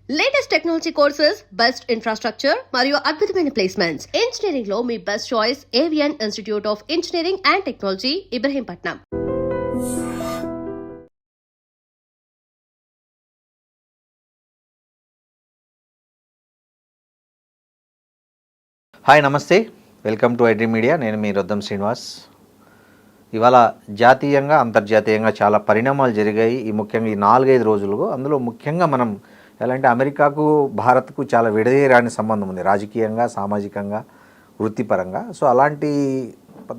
Latest technology courses, best infrastructure మరియు అద్భుతమైన placements. Engineering లో మీ best choice Avion institute of engineering and technology, Ibrahimpatnam. Hi నమస్తే, welcome to iDream media. నేను మీ రొద్దం శ్రీనివాస్. ఇవాళ జాతీయంగా అంతర్జాతీయంగా చాలా పరిణామాలు జరిగాయి ముఖ్యంగా ఈ 4-5 రోజులుగా. అందులో ముఖ్యంగా మనం ఎలా అంటే అమెరికాకు భారత్కు చాలా విడదీయరాని సంబంధం ఉంది, రాజకీయంగా, సామాజికంగా, వృత్తిపరంగా. సో అలాంటి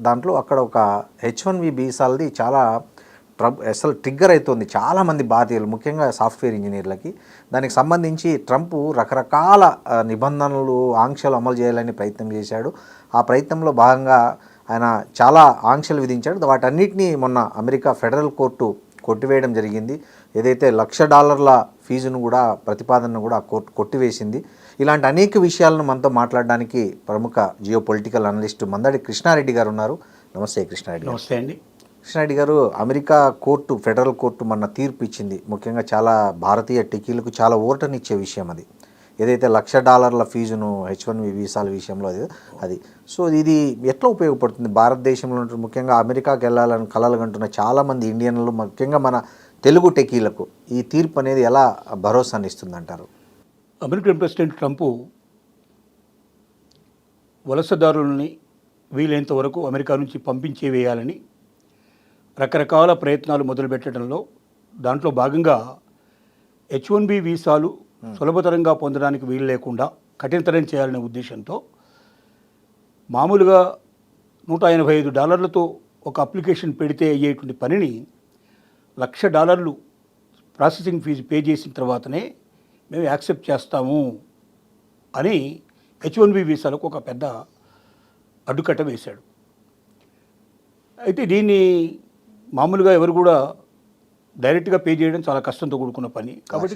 దాంట్లో అక్కడ ఒక H1B వీసాలది చాలా అసలు ట్రిగ్గర్ అవుతుంది చాలామంది భారతీయులు, ముఖ్యంగా సాఫ్ట్వేర్ ఇంజనీర్లకి. దానికి సంబంధించి ట్రంప్ రకరకాల నిబంధనలు, ఆంక్షలు అమలు చేయాలని ప్రయత్నం చేశాడు. ఆ ప్రయత్నంలో భాగంగా ఆయన చాలా ఆంక్షలు విధించాడు. వాటన్నిటినీ మొన్న అమెరికా ఫెడరల్ కోర్టు కొట్టివేయడం జరిగింది. ఏదైతే $1,00,000 ఫీజును కూడా, ప్రతిపాదనను కూడా కోర్టు కొట్టివేసింది. ఇలాంటి అనేక విషయాలను మనతో మాట్లాడడానికి ప్రముఖ geopolitical analyst Mandadi Krishnareddy garu ఉన్నారు. నమస్తే కృష్ణారెడ్డి. నమస్తే అండి. కృష్ణారెడ్డి గారు, అమెరికా కోర్టు, ఫెడరల్ కోర్టు మొన్న తీర్పు ఇచ్చింది. ముఖ్యంగా చాలా భారతీయ టెకీలకు చాలా ఓటనిచ్చే విషయం అది. ఏదైతే $1,00,000 ఫీజును H1B వీసాల విషయంలో అది సో ఇది ఎట్లా ఉపయోగపడుతుంది భారతదేశంలో ముఖ్యంగా అమెరికాకి వెళ్ళాలని కలలు కంటున్న చాలామంది ఇండియన్లు, ముఖ్యంగా మన తెలుగు టెకీలకు ఈ తీర్పు అనేది ఎలా భరోసాని ఇస్తుంది అంటారు? అమెరికన్ ప్రెసిడెంట్ ట్రంప్ వలసదారులని వీలైనంత వరకు అమెరికా నుంచి పంపించే వేయాలని రకరకాల ప్రయత్నాలు మొదలుపెట్టడంలో, దాంట్లో భాగంగా H1B వీసాలు సులభతరంగా పొందడానికి వీలు లేకుండా కఠినతరం చేయాలనే ఉద్దేశంతో మామూలుగా $185 ఒక అప్లికేషన్ పెడితే అయ్యేటువంటి పనిని $1,00,000 ప్రాసెసింగ్ ఫీజు పే చేసిన తర్వాతనే మేము యాక్సెప్ట్ చేస్తాము అని H1B వీసాలకు ఒక పెద్ద అడ్డుకట్ట వేశాడు. అయితే దీన్ని మామూలుగా ఎవరు కూడా డైరెక్ట్గా పే చేయడం చాలా కష్టంతో కూడుకున్న పని. కాబట్టి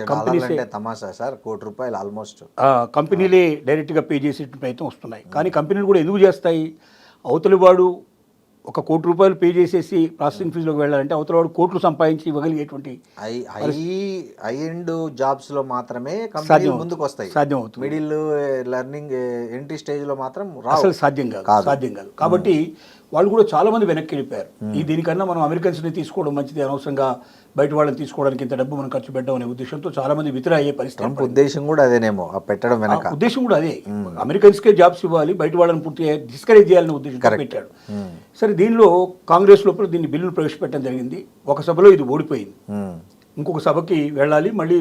కంపెనీలే డైరెక్ట్గా పే చేసే ప్రయత్నం వస్తున్నాయి. కానీ కంపెనీలు కూడా ఎందుకు చేస్తాయి? అవతలి వాడు $1,00,000 పే చేసేసి ప్రాసెసింగ్ ఫీజులోకి వెళ్ళాలంటే అవతల వాడు కోట్లు సంపాదించి ఇవ్వగలిగేటువంటి హై ఎండ్ జాబ్స్లో మాత్రమే కంపెనీలు ముందుకు వస్తాయి, సాధ్యం అవుతుంది. మిడిల్ లెర్నింగ్ ఎంట్రీ స్టేజ్లో మాత్రం అసలు సాధ్యం కాదు. కాబట్టి వాళ్ళు కూడా చాలామంది వెనక్కి వెళ్ళిపోయారు. దీనికన్నా మనం అమెరికన్స్ని తీసుకోవడం మంచిది, అనవసరంగా బయట వాళ్ళని తీసుకోవడానికి ఇంత డబ్బు మనం ఖర్చు పెట్టడం అనే ఉద్దేశంతో చాలామంది విత్డ్రా అయ్యే పరిస్థితి. ఉద్దేశం కూడా అదేనేమో, పెట్టడం వెనక ఉద్దేశం కూడా అదే. అమెరికన్స్కే జాబ్స్ ఇవ్వాలి, బయట వాళ్ళని పూర్తిగా డిస్కరేజ్ చేయాలనే ఉద్దేశంతో పెట్టాడు. సరే, దీనిలో కాంగ్రెస్ లోపల దీన్ని బిల్లును ప్రవేశపెట్టడం జరిగింది. ఒక సభలో ఇది ఓడిపోయింది. ఇంకొక సభకి వెళ్ళాలి, మళ్ళీ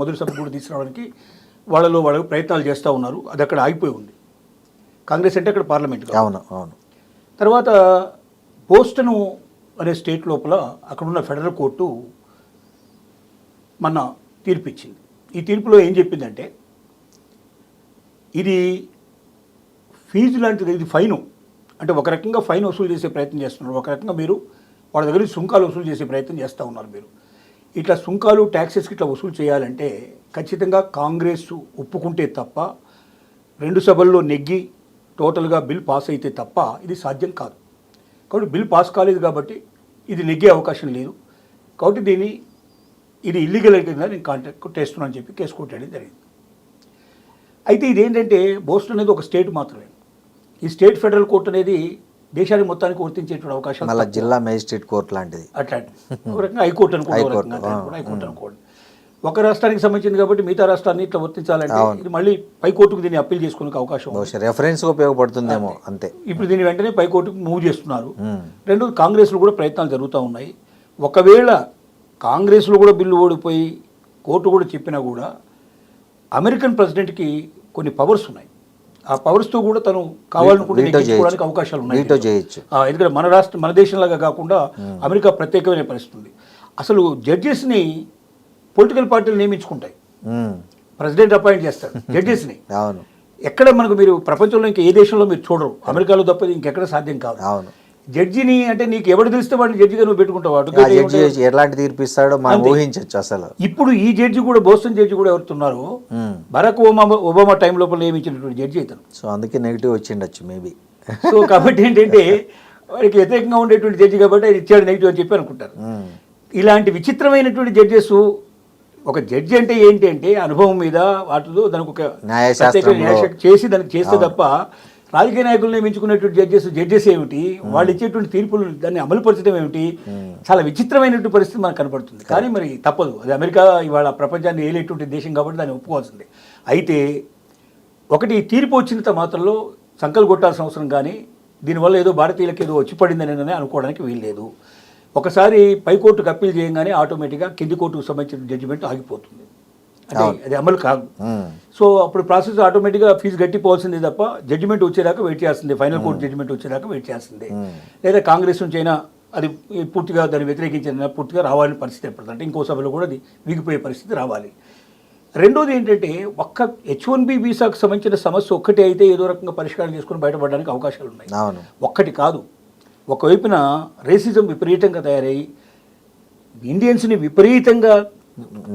మొదటి సభ కూడా తీసుకురావడానికి వాళ్ళు ప్రయత్నాలు చేస్తూ ఉన్నారు. అది అక్కడ ఆగిపోయి ఉంది. కాంగ్రెస్ అంటే అక్కడ పార్లమెంట్. అవును. తర్వాత బోస్టన్ అనే స్టేట్ లోపల అక్కడున్న ఫెడరల్ కోర్టు మొన్న తీర్పు ఇచ్చింది. ఈ తీర్పులో ఏం చెప్పిందంటే, ఇది ఫీజు లాంటిది, ఇది ఫైను. అంటే ఒక రకంగా ఫైన్ వసూలు చేసే ప్రయత్నం చేస్తున్నారు. ఒక రకంగా మీరు వాళ్ళ దగ్గర సుంకాలు వసూలు చేసే ప్రయత్నం చేస్తూ ఉన్నారు. మీరు ఇట్లా సుంకాలు, ట్యాక్సెస్కి ఇట్లా వసూలు చేయాలంటే ఖచ్చితంగా కాంగ్రెస్ ఒప్పుకుంటే తప్ప, 2 సభల్లో నెగ్గి టోటల్గా బిల్ పాస్ అయితే తప్ప ఇది సాధ్యం కాదు. కాబట్టి బిల్ పాస్ కాలేదు కాబట్టి ఇది నెగ్గే అవకాశం లేదు. కాబట్టి ఇది ఇల్లీగల్ కింద నేను కాంటాక్ట్ చేస్తున్నాను అని చెప్పి కేసు కొట్టడం జరిగింది. అయితే ఇదేంటంటే బోస్టన్ అనేది ఒక స్టేట్ మాత్రమే. ఈ స్టేట్ ఫెడరల్ కోర్టు అనేది దేశానికి మొత్తానికి వర్తించేటువంటి అవకాశం, జిల్లా మేజిస్ట్రేట్ కోర్టు లాంటిది, అట్లాంటి ఒక రకంగా హైకోర్టు అనుకోండి. ఒక రాష్ట్రానికి సంబంధించింది కాబట్టి మిగతా రాష్ట్రాన్ని ఇట్లా వర్తించాలంటే ఇది మళ్ళీ పైకోర్టుకు దీన్ని అప్పీల్ చేసుకునే అవకాశం, రెఫరెన్స్ ఉపయోగపడుతుందేమో అంతే. ఇప్పుడు దీన్ని వెంటనే పైకోర్టుకు మూవ్ చేస్తున్నారు. రెండోది కాంగ్రెస్లో కూడా ప్రయత్నాలు జరుగుతూ ఉన్నాయి. ఒకవేళ కాంగ్రెస్లో కూడా బిల్లు ఓడిపోయి కోర్టు కూడా చెప్పినా కూడా అమెరికన్ ప్రెసిడెంట్కి కొన్ని పవర్స్ ఉన్నాయి. ఆ పవర్స్తో కూడా తను కావాలనుకుంటే నెగ్గించుకోవడానికి అవకాశాలు ఉన్నాయి. ఎందుకంటే మన దేశంలాగా కాకుండా అమెరికా ప్రత్యేకమైన పరిస్థితి ఉంది. అసలు జడ్జెస్ని పొలిటికల్ పార్టీలు నియమించుకుంటాయి, ప్రెసిడెంట్ అపాయింట్ చేస్తాడు జడ్జెస్ని. ఎక్కడ మనకు మీరు ప్రపంచంలో ఇంకా ఏ దేశంలో మీరు చూడరు, అమెరికాలో తప్ప ఇంకెక్కడ సాధ్యం కాదు. జడ్జిని అంటే నీకు ఎవరు తెలిస్తే వాడిని జడ్జిగా నువ్వు పెట్టుకుంటావు. ఎలాంటి తీర్పు ఇస్తాడో మనం ఊహించవచ్చు. అసలు ఇప్పుడు ఈ జడ్జి కూడా, బోస్టన్ జడ్జి కూడా ఎవరుతున్నారు, బరాక్ ఒబామా టైం లోపల నియమించినటువంటి జడ్జి అవుతాను. సో అందుకే నెగిటివ్ వచ్చిండొచ్చు మేబీ. సో కాబట్టి ఏంటంటే వాడికి వ్యతిరేకంగా ఉండేటువంటి జడ్జి కాబట్టి అది ఇచ్చాడు నెగిటివ్ అని చెప్పి అనుకుంటారు. ఇలాంటి విచిత్రమైనటువంటి జడ్జెస్ ఒక జడ్జి అంటే ఏంటి అంటే అనుభవం మీద వాటితో దానికి ఒక న్యాయశాస్త్రంలో న్యాయశాస్త్రం చేసి దానికి చేస్తే తప్ప రాజకీయ నాయకులు నియమించుకునేటువంటి జడ్జెస్ ఏమిటి, వాళ్ళు ఇచ్చేటువంటి తీర్పులు దాన్ని అమలుపరచడం ఏమిటి, చాలా విచిత్రమైనటువంటి పరిస్థితి మనకు కనపడుతుంది. కానీ మరి తప్పదు, అది అమెరికా ఇవాళ ప్రపంచాన్ని ఏలేటువంటి దేశం కాబట్టి దాన్ని ఒప్పుకోవాల్సిందే. అయితే ఒకటి తీర్పు వచ్చినంత మాత్రంలో సంకలు కొట్టాల్సిన అవసరం కానీ దీనివల్ల ఏదో భారతీయులకు ఏదో వచ్చి పడిందని అనుకోవడానికి వీల్లేదు. ఒకసారి పైకోర్టుకు అప్పీల్ చేయగానే ఆటోమేటిక్గా కింది కోర్టుకు సంబంధించిన జడ్జిమెంట్ ఆగిపోతుంది, అంటే అది అమలు కాదు. సో అప్పుడు ప్రాసెస్ ఆటోమేటిక్గా ఫీజు గట్టిపోవాల్సిందే తప్ప జడ్జిమెంట్ వచ్చేదాకా వెయిట్ చేయాల్సిందే, ఫైనల్ కోర్టు జడ్జిమెంట్ వచ్చేదాకా వెయిట్ చేయాల్సిందే. లేదా కాంగ్రెస్ నుంచి అయినా అది పూర్తిగా దాన్ని వ్యతిరేకించిన పూర్తిగా రావాలని పరిస్థితి ఏర్పడుతుంది, అంటే ఇంకో సభలో కూడా అది వీగిపోయే పరిస్థితి రావాలి. రెండోది ఏంటంటే ఒక్క H1B వీసాకు సంబంధించిన సమస్య ఒక్కటి అయితే ఏదో రకంగా పరిష్కారం చేసుకుని బయటపడడానికి అవకాశాలు ఉన్నాయి. ఒక్కటి కాదు, ఒకవైపున రేసిజం విపరీతంగా తయారై ఇండియన్స్ని విపరీతంగా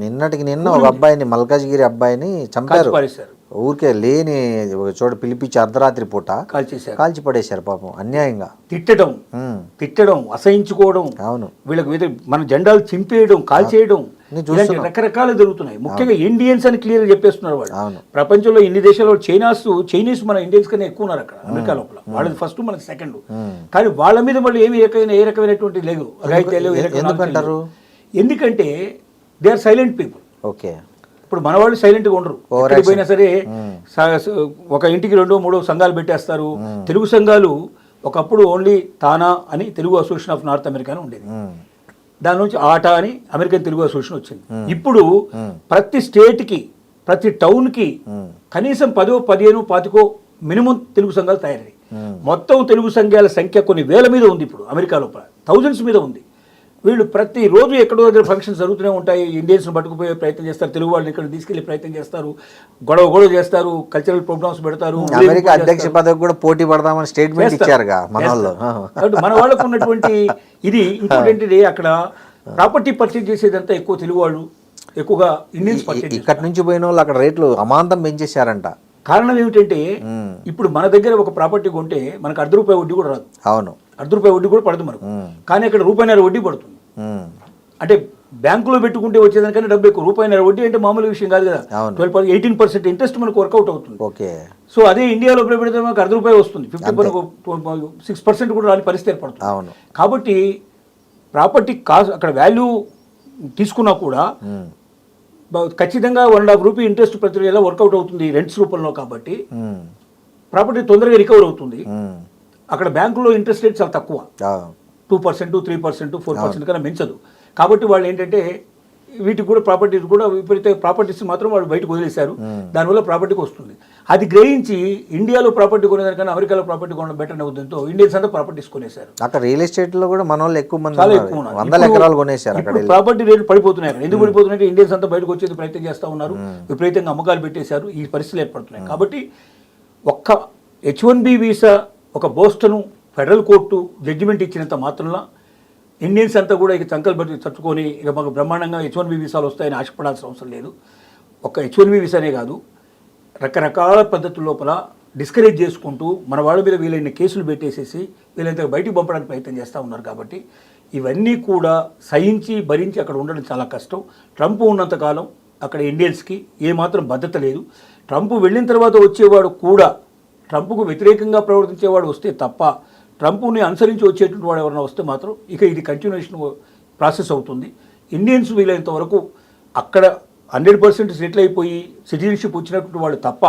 నిన్నటికి నిన్న ఒక అబ్బాయిని మల్కాజ్గిరి అబ్బాయిని చంపారు, ఊరికే లేని చోట పిలిపించి అర్ధరాత్రి పూట కాల్చి పడేశారు పాపం అన్యాయంగా. తిట్టడం అసహించుకోవడం, అవును, వీళ్ళకి మన జెండాలు చింపేయడం, కాల్చేయడం, రకరకాలు జరుగుతున్నాయి. ముఖ్యంగా ఇండియన్స్ అని క్లియర్ చెప్పేస్తున్నారు వాళ్ళు. ప్రపంచంలో ఇన్ని దేశాల్లో చైనీస్ మన ఇండియన్స్ కన్నా ఎక్కువ ఉన్నారు అక్కడ అమెరికా లోపల. వాళ్ళది ఫస్ట్, మనది సెకండ్. కానీ వాళ్ళ మీద మళ్ళీ ఏ రకమైనటువంటి లేదు, ఎందుకంటారు? ఎందుకంటే they are silent people. Okay, ఇప్పుడు మన వాళ్ళు సైలెంట్గా ఉండరు. ఎక్కడికి పోయినా సరే ఒక ఇంటికి 2-3 సంఘాలు పెట్టేస్తారు. తెలుగు సంఘాలు ఒకప్పుడు ఓన్లీ తానా అని Telugu association of north America అని ఉండేది, దాని నుంచి ఆటా అని అమెరికన్ తెలుగు అసోసియేషన్ వచ్చింది. ఇప్పుడు ప్రతి స్టేట్కి ప్రతి టౌన్కి కనీసం 10, 15, 25 మినిమం తెలుగు సంఘాలు తయారయ్యాయి. మొత్తం తెలుగు సంఘాల సంఖ్య కొన్ని వేల మీద ఉంది ఇప్పుడు అమెరికా లోపల, థౌజండ్స్ మీద ఉంది. వీళ్ళు ప్రతిరోజు ఎక్కడో దగ్గర ఫంక్షన్స్ జరుగుతూనే ఉంటాయి, ఇండియన్స్ని పట్టుకుపోయే ప్రయత్నం చేస్తారు, తెలుగు వాళ్ళని ఇక్కడ తీసుకెళ్లే ప్రయత్నం చేస్తారు, గొడవ చేస్తారు, కల్చరల్ ప్రోగ్రామ్స్ పెడతారు. అమెరికా అధ్యక్ష పదవికి కూడా పోటీ పడదామని స్టేట్మెంట్ ఇచ్చారుగా మన వాళ్ళకు ఉన్నటువంటి ఇది. ఇంకోటి అక్కడ ప్రాపర్టీ పర్చేజ్ చేసేదంతా ఎక్కువ తెలుగు వాళ్ళు, ఎక్కువగా ఇండియన్స్ పర్చేజ్. ఇక్కడ నుంచి పోయిన వాళ్ళు అక్కడ రేట్లు అమాంతం పెంచేశారంట. కారణం ఏమిటంటే ఇప్పుడు మన దగ్గర ఒక ప్రాపర్టీ కొంటే మనకు ₹1 వడ్డీ కూడా రాదు. అవును, ₹1 వడ్డీ కూడా పడదు మనకు, కానీ అక్కడ ₹1.5 వడ్డీ పడుతుంది. అంటే బ్యాంకులో పెట్టుకుంటే వచ్చేదానికన్నా డబ్బు ఎక్కువ. ₹1.5 వడ్డీ అంటే మామూలు విషయం కాదు కదా. 18% ఇంట్రెస్ట్ మనకు వర్కౌట్ అవుతుంది. ఓకే, సో అదే ఇండియాలో పెడితే మనకు ₹1 వస్తుంది, 6% కూడా రాని పరిస్థితి ఏర్పడుతుంది. అవును, కాబట్టి ప్రాపర్టీ కాస్ట్ అక్కడ వాల్యూ తీసుకున్నా కూడా ఖచ్చితంగా ₹1.5 ఇంట్రెస్ట్ ప్రతి నెల వర్కౌట్ అవుతుంది రెంట్స్ రూపంలో. కాబట్టి ప్రాపర్టీ తొందరగా రికవర్ అవుతుంది. అక్కడ బ్యాంకులో ఇంట్రెస్ట్ రేట్ చాలా తక్కువ, 2%, 3%, 4% కన్నా మించదు. కాబట్టి వాళ్ళు ఏంటంటే వీటికి కూడా ప్రాపర్టీస్ కూడా విపరీత ప్రాపర్టీస్ మాత్రం వాళ్ళు బయటకు వదిలేశారు, దానివల్ల ప్రాపర్టీకి వస్తుంది. అది గ్రహించి ఇండియాలో ప్రాపర్టీ కొనేదానికన్నా అమెరికాలో ప్రాపర్టీ కొనడం బెటర్ అనే ఉద్దేశంతో ఇండియన్స్ అంతా ప్రాపర్టీస్ కొనేశారు. అక్కడ రియల్ ఎస్టేట్ లో కూడా మన వాళ్ళు ఎక్కువ మంది, చాలా ఎక్కువ ఉన్నారు. 100 ఎకరాలు కొనేశారు. అక్కడ ప్రాపర్టీ రేట్లు పడిపోతున్నాయి. ఎందుకు పడిపోతున్నాయంటే ఇండియన్స్ అంతా బయటకు వచ్చేది ప్రయత్నం చేస్తూ ఉన్నారు, విపరీతంగా అమ్మకాలు పెట్టేశారు, ఈ పరిస్థితులు ఏర్పడుతున్నాయి. కాబట్టి ఒక్క H1B వీసా ఒక బోస్టన్ ఫెడరల్ కోర్టు జడ్జిమెంట్ ఇచ్చినంత మాత్రంలో ఇండియన్స్ అంతా కూడా ఇక చంకలు బట్టి తట్టుకొని ఇక మాకు బ్రహ్మాండంగా H1B వీసాలు వస్తాయని ఆశపడాల్సిన అవసరం లేదు. ఒక్క H1B వీసానే కాదు, రకరకాల పద్ధతుల లోపల డిస్కరేజ్ చేసుకుంటూ మన వాళ్ళ మీద వీలైన కేసులు పెట్టేసేసి వీళ్ళంతా బయటికి పంపడానికి ప్రయత్నం చేస్తూ ఉన్నారు. కాబట్టి ఇవన్నీ కూడా సహించి భరించి అక్కడ ఉండడం చాలా కష్టం. ట్రంప్ ఉన్నంతకాలం అక్కడ ఇండియన్స్కి ఏమాత్రం భద్రత లేదు. ట్రంప్ వెళ్ళిన తర్వాత వచ్చేవాడు కూడా ట్రంప్కు వ్యతిరేకంగా ప్రవర్తించేవాడు వస్తే తప్ప, ట్రంప్ని అనుసరించి వచ్చేటువంటి వాడు ఎవరైనా వస్తే మాత్రం ఇక ఇది కంటిన్యూషన్ ప్రాసెస్ అవుతుంది. ఇండియన్స్ వీలైనంత వరకు అక్కడ 100% సెటిల్ అయిపోయి సిటిజన్షిప్ వచ్చినటువంటి వాళ్ళు తప్ప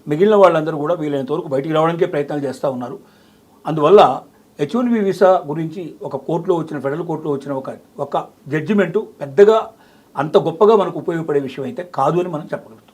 మిగిలిన వాళ్ళందరూ కూడా వీలైనంత వరకు బయటికి రావడానికే ప్రయత్నాలు చేస్తూ ఉన్నారు. అందువల్ల H1B వీసా గురించి ఒక కోర్టులో వచ్చిన ఫెడరల్ కోర్టులో వచ్చిన ఒక జడ్జిమెంటు పెద్దగా అంత గొప్పగా మనకు ఉపయోగపడే విషయం అయితే కాదు అని మనం చెప్పగలుగుతాం.